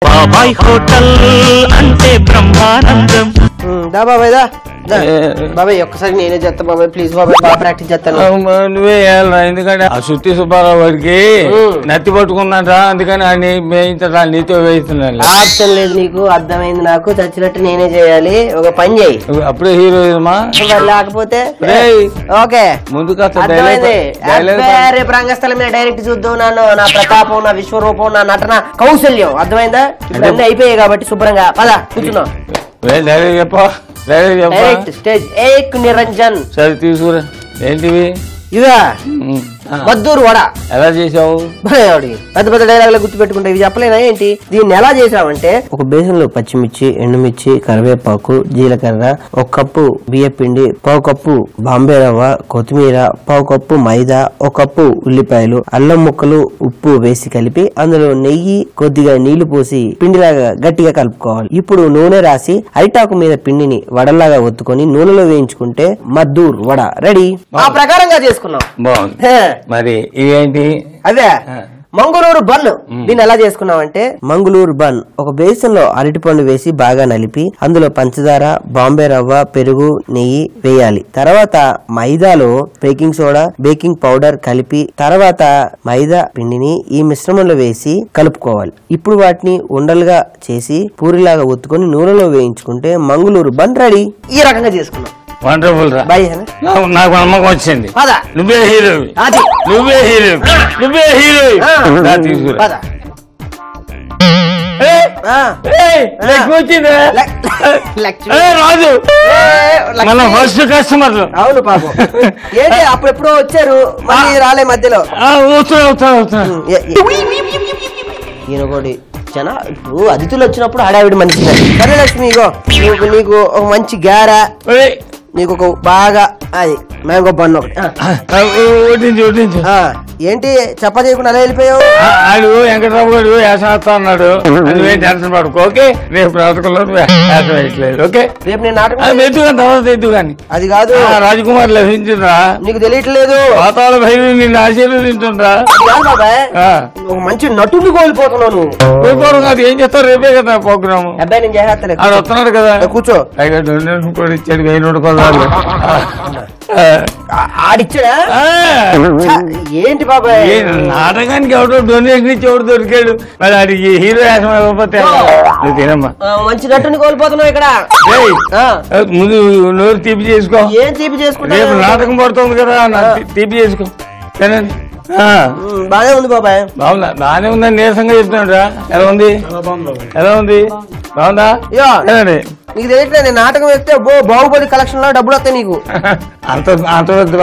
బాబాయ్ హోటల్ అంటే బ్రహ్మానందం. దా బాబాయ్ దా బాబాయ్ ఒక్కసారి నేనే చేస్తా బాబాయ్ ప్లీజ్ బాబాయ్ బాగా ప్రాక్టీస్ చేస్తాను. నువ్వే వేయాలరా ఎందుకంటే ఆ సుత్తి సుబ్బారావు వాడికి నత్తి పట్టుకున్నాడా అందుకని ఆయన వేయించడా నీతో వేయిస్తున్నాను. ఆప్షన్ లేదు నీకు అర్థమైంది నాకు చచ్చినట్టు నేనే చేయాలి ఒక పని చేయి అప్పుడే హీరోయిజమా లేకపోతే ఓకే ముందు రేపు రంగస్థలం మీద డైరెక్ట్ చూద్దాం నన్ను నా ప్రతాపం నా విశ్వరూపం నా నటన కౌశల్యం అర్థమైందా ఇప్పుడు అన్ని అయిపోయాయి కాబట్టి శుభ్రంగా పదా కూర్చున్నాం డైరెక్ట్ స్టేజ్ ఏక్ నిరంజన్ సరే తీసుకురా ఏంటివి ఇవా మద్దూరు వడ ఎలా చేసావు పెద్ద పెద్ద డైలాగులు గుర్తు పెట్టుకుంటా ఇవి చెప్పలేనా ఏంటి దీన్ని ఎలా చేసావంటే ఒక బేసన్ లో పచ్చిమిర్చి ఎండుమిర్చి కరివేపాకు జీలకర్ర ఒక కప్పు బియ్య పిండి పావు కప్పు బాంబే రవ్వ కొత్తిమీర పావు కప్పు మైదా ఒక కప్పు ఉల్లిపాయలు అల్లం ముక్కలు ఉప్పు వేసి కలిపి అందులో నెయ్యి కొద్దిగా నీళ్లు పోసి పిండిలాగా గట్టిగా కలుపుకోవాలి. ఇప్పుడు నూనె రాసి అరిటాకు మీద పిండిని వడలాగా ఒత్తుకొని నూనెలో వేయించుకుంటే మద్దూర్ వడ రెడీ. ఆ ప్రకారంగా చేసుకున్నాం. బాగుంది. మరి ఇవేంటి అదే మంగళూరు బన్. దీన్ని ఎలా చేసుకున్నామంటే మంగళూరు బన్ ఒక బేసన్ లో అరటిపండు వేసి బాగా నలిపి అందులో పంచదార బాంబే రవ్వ పెరుగు నెయ్యి వేయాలి. తర్వాత మైదాలో బేకింగ్ సోడా బేకింగ్ పౌడర్ కలిపి తర్వాత మైదా పిండిని ఈ మిశ్రమంలో వేసి కలుపుకోవాలి. ఇప్పుడు వాటిని ఉండలుగా చేసి పూరిలాగా ఒత్తుకొని నూనెలో వేయించుకుంటే మంగళూరు బన్ రెడీ. ఈ రకంగా చేసుకున్నాం. వండర్ఫుల్ రా నాకు నమ్మకం వచ్చింది. నువ్వే హీరో నువ్వే హీరో నువ్వే హీరో తీసుకురా రాజు మన ఫస్ట్ కస్టమర్. అవును పాపం ఏంటి అప్పుడెప్పుడో వచ్చారు మళ్ళీ రాలే మధ్యలో ఈయనకోటి చాలా ఇప్పుడు అతిథులు వచ్చినప్పుడు హడావిడి మనిషి. సరే లక్ష్మి ఇగో నీకు ఒక మంచి గారా నీకు ఒక బాగా అది మ్యాంగో బన్ ఒకటి ఏంటి చెప్ప చేయకుండా అలా వెళ్ళిపోయావు. ఆడు వెంకటరావు గారు వేసేస్తా అన్నాడు నువ్వేం టెన్షన్ పడుకో. ఓకే రేపు నాటకంలో వేసం వేయట్లేదు. ఓకే రేపు నేను నాటకం ఎద్దుగాని తర్వాత ఎద్దుగాని అది కాదు రాజకుమార్ లభించిందా నీకు తెలియట్లేదు. పాతాళ భైరవి నిన్ను ఆశీర్వదించుండ్రా. ఒక మంచి నటుని కోల్పోతున్నావు కోల్పోవడం కాదు ఏం చేస్తావు రేపే కదా ప్రోగ్రామ్. అబ్బాయి నేను చేస్తాను ఆడు వస్తున్నాడు కదా కూర్చో. కూడా ఇచ్చాడు 1000 కొలాలు ఆడిచ్చాడా ఏంటి బాబాయ్ నాటకానికి ఎవడో డొనేషన్ ఇచ్చి ఎవడు దొరికాడు మరి ఆడికి హీరో వేసం ఇవ్వకపోతే తినమ్మా. మంచి నటుని కోల్పోతున్నావు ఇక్కడ. ముందు నోరు తీపి చేసుకో. ఏం తీపి చేసుకుంటా రేపు నాటకం పడుతుంది కదా తీపి చేసుకో. బాగా ఉంది బాబాయ్. బాగుందా బాగానే ఉందని నీరసంగా చెప్తున్నాడు రా. ఎలా ఉంది ఎలా ఉంది బాగుందా నీకు తెలియట్లే నేను నాటకం వేస్తే బాహుబలి కలెక్షన్ లో డబ్బులు వస్తాయి నీకు. అంత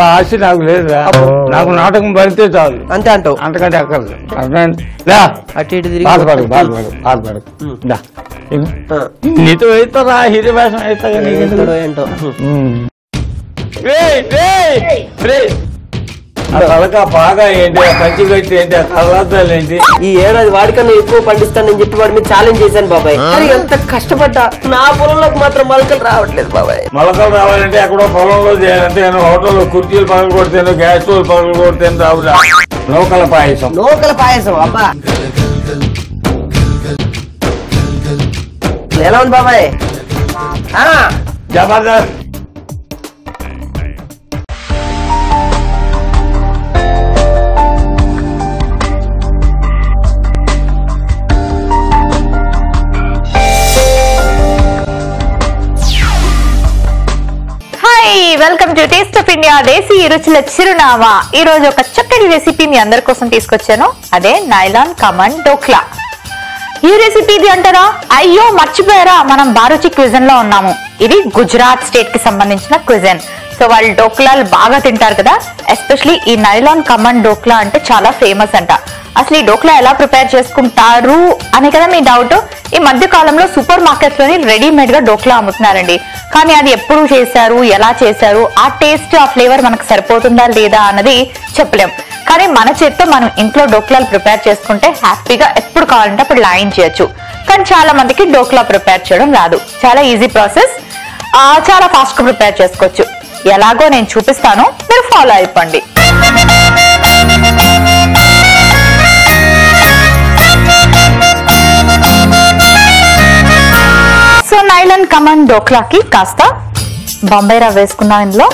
ఆశ నాకు లేదురా. నాకు నాటకం పడితే చాలు అంతే అంటావు. అంతకంటే అక్కర్లేదు. అటు ఇటు బాధపడకు నీతో వేస్తారా హీరో వేషం వేస్తా ఏంటో తలక బాగా ఏంటి పంచి కట్టి ఏంటి కళ్ళద్దాలు ఏంటి. ఈ ఏడాది వాడికన్నా ఎక్కువ పండిస్తానని చెప్పి వాడి మీద ఛాలెంజ్ చేశాను బాబాయ్. ఎంత కష్టపడ్డా నా పొలంలోకి మాత్రం మొలకలు రావట్లేదు బాబాయ్. మొలకలు రావాలంటే ఎక్కడో పొలంలో చేయాలంటే నేను హోటల్లో కుర్చీలు పగలు కొడితేను గ్యాస్ స్టవ్ పగలు కొడితేను రావురా. నూకల పాయసం అబ్బా ఎలా ఉంది బాబాయ్. జబర్దస్త్. Welcome to taste of India దేశీ రుచుల చిరునామా. ఈ రోజు ఒక చక్కటి రెసిపీ మీ అందరి కోసం తీసుకొచ్చాను. అదే నైలాన్ కమన్ డోక్లా. ఈ రెసిపీది అంటారా అయ్యో మర్చిపోయారా మనం బారూచి క్విజన్ లో ఉన్నాము. ఇది గుజరాత్ స్టేట్ కి సంబంధించిన క్విజన్. సో వాళ్ళు డోక్లాలు బాగా తింటారు కదా. ఎస్పెషలీ ఈ నైలాన్ కమన్ డోక్లా అంటే చాలా ఫేమస్ అంట. అసలు ఈ డోక్లా ఎలా ప్రిపేర్ చేసుకుంటారు అని కదా మీ డౌట్. ఈ మధ్య కాలంలో సూపర్ మార్కెట్స్ లోని రెడీమేడ్ గా డోక్లా అమ్ముతున్నారండి. కానీ అది ఎప్పుడు చేశారు ఎలా చేశారు ఆ టేస్ట్ ఆ ఫ్లేవర్ మనకు సరిపోతుందా లేదా అన్నది చెప్పలేం. కానీ మన చేత్తో మనం ఇంట్లో డోక్లాలు ప్రిపేర్ చేసుకుంటే హ్యాపీగా ఎప్పుడు కావాలంటే అప్పుడు లైన్ చేయొచ్చు. కానీ చాలా మందికి డోక్లా ప్రిపేర్ చేయడం రాదు. చాలా ఈజీ ప్రాసెస్, చాలా ఫాస్ట్ గా ప్రిపేర్ చేసుకోవచ్చు. ఎలాగో నేను చూపిస్తాను, మీరు ఫాలో అయిపోండి. నైలాన్ కమాండ్ డోక్లాకి కాస్త బాంబే రవ్వ వేసుకున్నాం ఇందులో.